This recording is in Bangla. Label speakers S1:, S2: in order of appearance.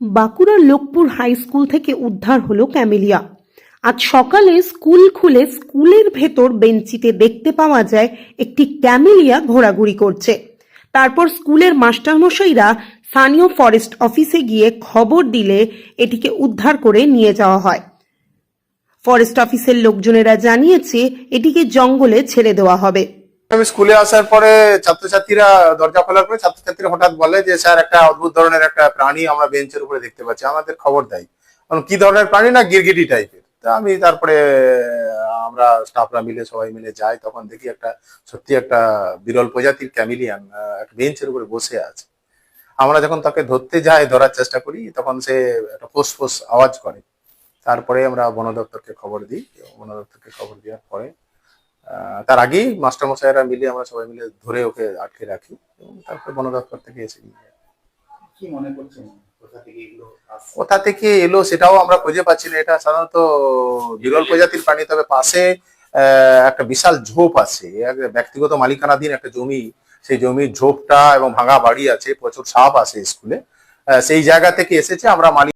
S1: বাঁকুড়ার লোকপুর হাই স্কুল থেকে উদ্ধার হলো ক্যামেলিয়া। আজ সকালে স্কুল খুলে স্কুলের ভেতর বেঞ্চিতে দেখতে পাওয়া যায় একটি ক্যামেলিয়া ঘোরাঘুরি করছে। তারপর স্কুলের মাস্টারমশাইরা স্থানীয় ফরেস্ট অফিসে গিয়ে খবর দিলে এটিকে উদ্ধার করে নিয়ে যাওয়া হয়। ফরেস্ট অফিসের লোকজনেরা জানিয়েছে এটিকে জঙ্গলে ছেড়ে দেওয়া হবে।
S2: আমি স্কুলে আসার পরে ছাত্রছাত্রীরা দরজা খোলার পরে ছাত্রছাত্রীরা হঠাৎ বলে যে স্যার একটা অদ্ভুত ধরনের একটা প্রাণী আমরা বেঞ্চের উপরে দেখতে পাচ্ছি, আমাদের খবর দেয়। কি ধরনের প্রাণী না, গিরগিটি টাইপের। তা আমি তারপরে আমরা স্টাফরা মিলে সবাই মিলে যাই, তখন দেখি একটা সত্যি একটা বিরল প্রজাতির ক্যামিলিয়ান একটা বেঞ্চের উপরে বসে আছে। আমরা যখন তাকে ধরতে যাই, ধরার চেষ্টা করি, তখন সে একটা ফোঁস ফোঁস আওয়াজ করে। তারপরে আমরা বন দপ্তরকে খবর দিই। বন দপ্তরকে খবর দেওয়ার পরে তার আগেই মাস্টারমশাইরা মিলে আমরা সবাই মিলে ধরে ওকে আটকে রাখি এবং তারপরে বন দপ্তর থেকে এসে নিয়ে যায়।
S3: কি মনে করছেন
S2: কোথা থেকে এলো সেটাও আমরা খুঁজে পাচ্ছি না। এটা সাধারণত বিরল প্রজাতির প্রাণী, তবে পাশে একটা বিশাল ঝোপ আছে, ব্যক্তিগত মালিকানাধীন একটা জমি। সেই জমির ঝোপটা এবং ভাঙা বাড়ি আছে, প্রচুর সাপ আছে স্কুলে। সেই জায়গা থেকে এসেছে। আমরা মালিক